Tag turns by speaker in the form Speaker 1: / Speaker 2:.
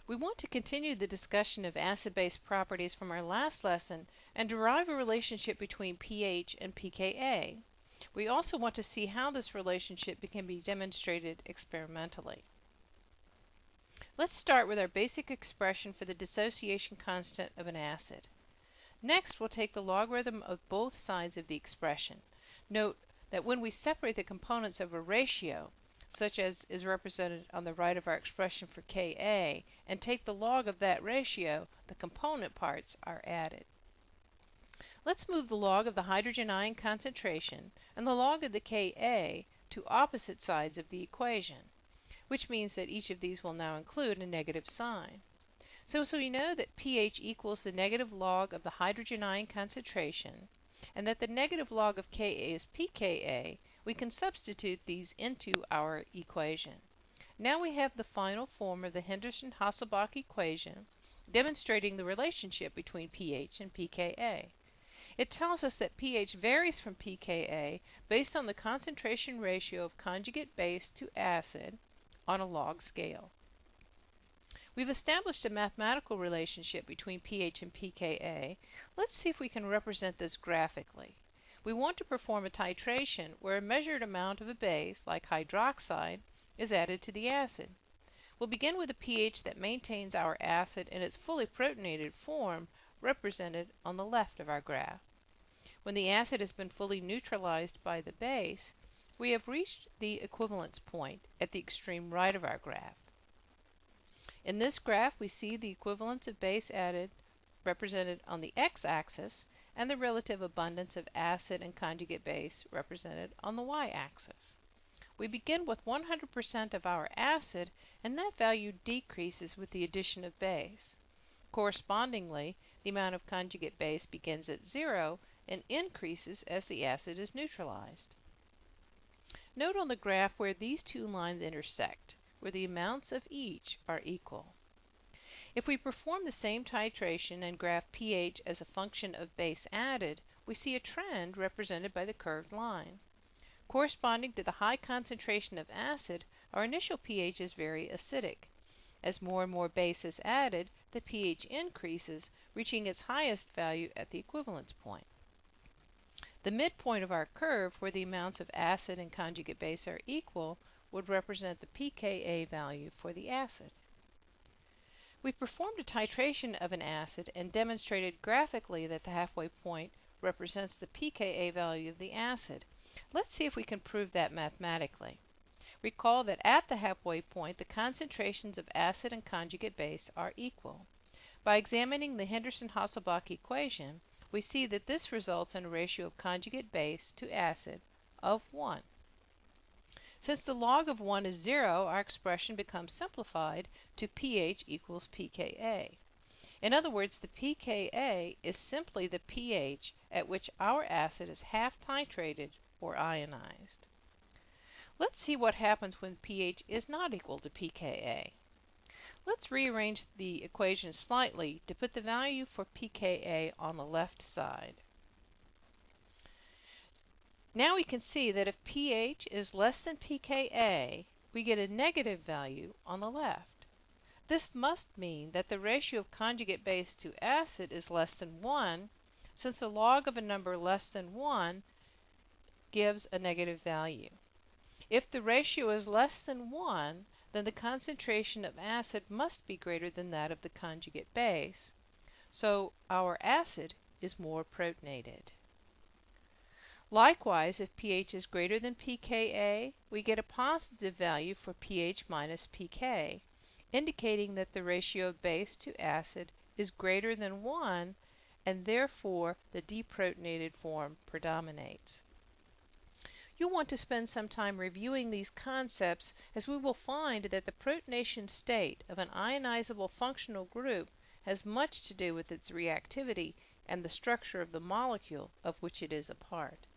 Speaker 1: We want to continue the discussion of acid-base properties from our last lesson and derive a relationship between pH and pKa. We also want to see how this relationship can be demonstrated experimentally. Let's start with our basic expression for the dissociation constant of an acid. Next, we'll take the logarithm of both sides of the expression. Note that when we separate the components of a ratio, such as is represented on the right of our expression for Ka, and take the log of that ratio, the component parts are added. Let's move the log of the hydrogen ion concentration and the log of the Ka to opposite sides of the equation, which means that each of these will now include a negative sign. So we know that pH equals the negative log of the hydrogen ion concentration, and that the negative log of Ka is pKa, we can substitute these into our equation. Now we have the final form of the Henderson-Hasselbalch equation, demonstrating the relationship between pH and pKa. It tells us that pH varies from pKa based on the concentration ratio of conjugate base to acid on a log scale. We've established a mathematical relationship between pH and pKa. Let's see if we can represent this graphically. We want to perform a titration where a measured amount of a base, like hydroxide, is added to the acid. We'll begin with a pH that maintains our acid in its fully protonated form, represented on the left of our graph. When the acid has been fully neutralized by the base, we have reached the equivalence point at the extreme right of our graph. In this graph, we see the equivalence of base added represented on the x-axis and the relative abundance of acid and conjugate base represented on the y-axis. We begin with 100% of our acid, and that value decreases with the addition of base. Correspondingly, the amount of conjugate base begins at 0 and increases as the acid is neutralized. Note on the graph where these two lines intersect, where the amounts of each are equal. If we perform the same titration and graph pH as a function of base added, we see a trend represented by the curved line. Corresponding to the high concentration of acid, our initial pH is very acidic. As more and more base is added, the pH increases, reaching its highest value at the equivalence point. The midpoint of our curve, where the amounts of acid and conjugate base are equal, would represent the pKa value for the acid. We performed a titration of an acid and demonstrated graphically that the halfway point represents the pKa value of the acid. Let's see if we can prove that mathematically. Recall that at the halfway point, the concentrations of acid and conjugate base are equal. By examining the Henderson-Hasselbalch equation, we see that this results in a ratio of conjugate base to acid of 1. Since the log of 1 is 0, our expression becomes simplified to pH equals pKa. In other words, the pKa is simply the pH at which our acid is half titrated or ionized. Let's see what happens when pH is not equal to pKa. Let's rearrange the equation slightly to put the value for pKa on the left side. Now we can see that if pH is less than pKa, we get a negative value on the left. This must mean that the ratio of conjugate base to acid is less than 1, since the log of a number less than 1 gives a negative value. If the ratio is less than 1, then the concentration of acid must be greater than that of the conjugate base, so our acid is more protonated. Likewise, if pH is greater than pKa, we get a positive value for pH minus pK, indicating that the ratio of base to acid is greater than 1, and therefore the deprotonated form predominates. You'll want to spend some time reviewing these concepts, as we will find that the protonation state of an ionizable functional group has much to do with its reactivity and the structure of the molecule of which it is a part.